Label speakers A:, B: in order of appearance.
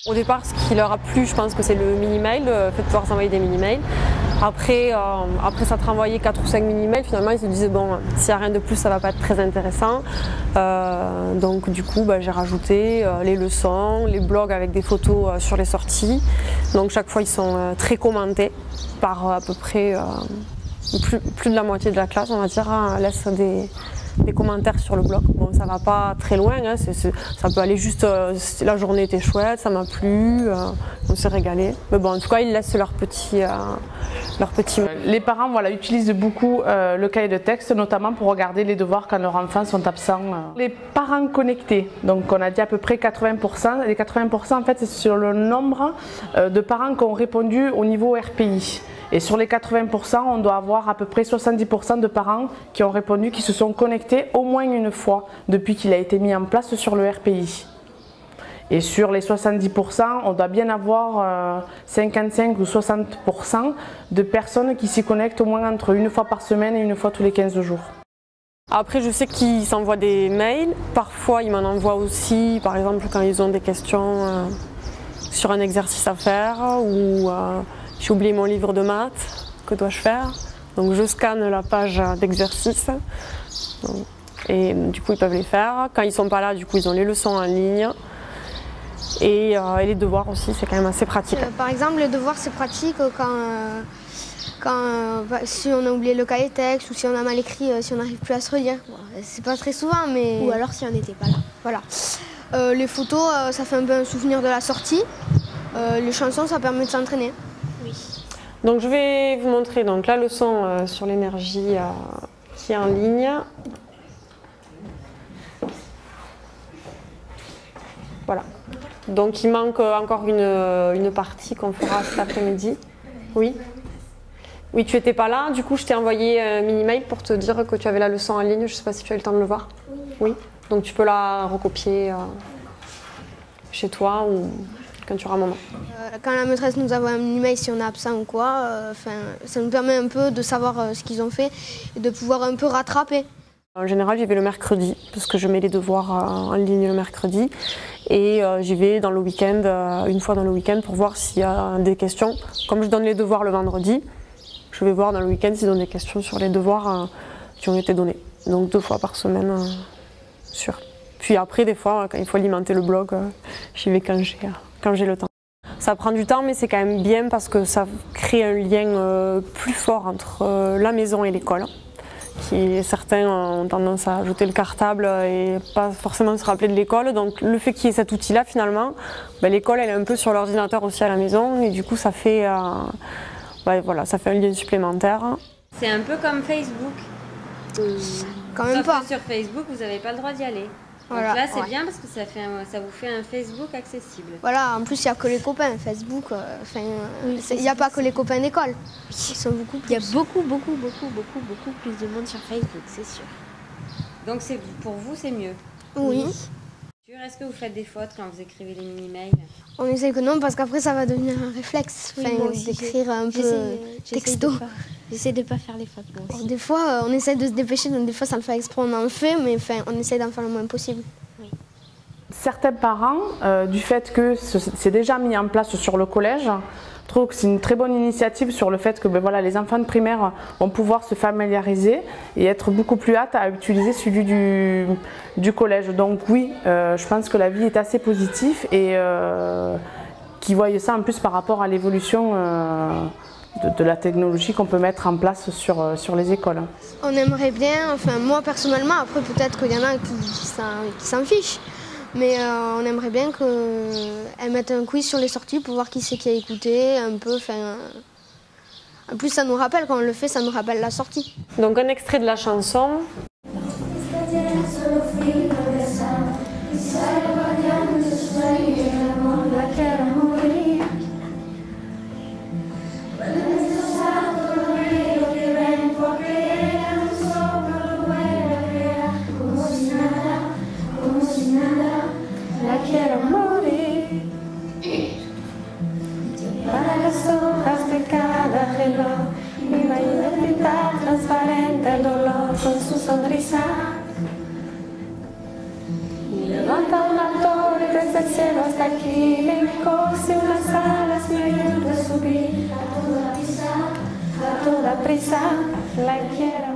A: Au départ, ce qui leur a plu, je pense que c'est le mini-mail, le fait de pouvoir s'envoyer des mini-mails. Après ça te renvoyait 4 ou 5 mini-mails, finalement ils se disaient bon, s'il n'y a rien de plus, ça va pas être très intéressant. Donc du coup, j'ai rajouté les leçons, les blogs avec des photos sur les sorties. Donc chaque fois, ils sont très commentés par à peu près plus de la moitié de la classe, on va dire, laisse des commentaires sur le blog. Bon, ça va pas très loin, hein, ça peut aller juste la journée était chouette, ça m'a plu, on s'est régalé. Mais bon, en tout cas, ils laissent leur petit
B: Les parents utilisent beaucoup le cahier de texte, notamment pour regarder les devoirs quand leurs enfants sont absents. Les parents connectés, donc on a dit à peu près 80%. Les 80% en fait c'est sur le nombre de parents qui ont répondu au niveau RPI. Et sur les 80%, on doit avoir à peu près 70% de parents qui ont répondu, qui se sont connectés au moins une fois depuis qu'il a été mis en place sur le RPI. Et sur les 70%, on doit bien avoir 55 ou 60% de personnes qui s'y connectent au moins entre une fois par semaine et une fois tous les 15 jours.
A: Après, je sais qu'ils s'envoient des mails. Parfois, ils m'en envoient aussi, par exemple, quand ils ont des questions sur un exercice à faire ou j'ai oublié mon livre de maths, que dois-je faire? Donc je scanne la page d'exercice et du coup ils peuvent les faire. Quand ils ne sont pas là, du coup ils ont les leçons en ligne. Et les devoirs aussi, c'est quand même assez pratique.
C: Par exemple, les devoirs, c'est pratique si on a oublié le cahier texte ou si on a mal écrit, si on n'arrive plus à se relire. Bon, c'est pas très souvent, mais...
D: Ou alors si on n'était pas là.
C: Voilà. Les photos, ça fait un peu un souvenir de la sortie. Les chansons, ça permet de s'entraîner.
D: Oui.
A: Donc je vais vous montrer donc, la leçon sur l'énergie qui est en ligne. Voilà. Donc il manque encore une partie qu'on fera cet après-midi. Oui. Oui, tu n'étais pas là, du coup je t'ai envoyé un mini-mail pour te dire que tu avais la leçon en ligne. Je ne sais pas si tu as eu le temps de le voir. Oui. Donc tu peux la recopier chez toi ou quand tu auras un moment.
C: Quand la maîtresse nous envoie un mini-mail si on est absent ou quoi, ça nous permet un peu de savoir ce qu'ils ont fait et de pouvoir un peu rattraper.
A: En général, j'y vais le mercredi, parce que je mets les devoirs en ligne le mercredi. Et j'y vais dans le week-end, une fois dans le week-end, pour voir s'il y a des questions. Comme je donne les devoirs le vendredi, je vais voir dans le week-end s'ils ont des questions sur les devoirs qui ont été donnés. Donc 2 fois par semaine, sûr. Puis après, des fois, quand il faut alimenter le blog, j'y vais quand j'ai le temps. Ça prend du temps, mais c'est quand même bien parce que ça crée un lien plus fort entre la maison et l'école. Certains ont tendance à ajouter le cartable et pas forcément se rappeler de l'école. Donc le fait qu'il y ait cet outil-là, finalement, l'école elle est un peu sur l'ordinateur aussi à la maison et du coup ça fait, voilà, ça fait un lien supplémentaire.
E: C'est un peu comme Facebook.
C: Quand même pas.
E: Sur Facebook, vous n'avez pas le droit d'y aller.
C: Voilà,
E: donc là, c'est
C: ouais.
E: bien parce que ça vous fait un Facebook accessible.
C: Voilà, en plus, il n'y a que les copains. Facebook, il n'y a pas que les copains d'école. Ils sont beaucoup plus.
D: Il y a beaucoup plus de monde sur Facebook, c'est sûr.
E: Donc pour vous, c'est mieux.
C: Oui.
E: Est-ce que vous faites des fautes quand vous écrivez les mini-mails?
C: On essaie que non, parce qu'après, ça va devenir un réflexe. D'écrire un peu texto.
D: J'essaie de ne pas faire les fautes, moi aussi.
C: Des fois, on essaie de se dépêcher, donc des fois, ça le fait exprès, on en fait, mais on essaie d'en faire le moins possible.
D: Oui.
B: Certains parents, du fait que c'est déjà mis en place sur le collège, trouvent que c'est une très bonne initiative sur le fait que les enfants de primaire vont pouvoir se familiariser et être beaucoup plus hâte à utiliser celui du collège. Donc oui, je pense que l'avis est assez positif et qui voient ça en plus par rapport à l'évolution de la technologie qu'on peut mettre en place sur les écoles.
C: On aimerait bien, enfin moi personnellement, après peut-être qu'il y en a qui s'en fichent, mais on aimerait bien qu'elles mettent un quiz sur les sorties pour voir qui c'est qui a écouté, un peu, en plus ça nous rappelle, quand on le fait, ça nous rappelle la sortie.
A: Donc un extrait de la chanson. el cielo hasta aquí, me cose unas alas, me ayuda a subir. A toda prisa, la quiero.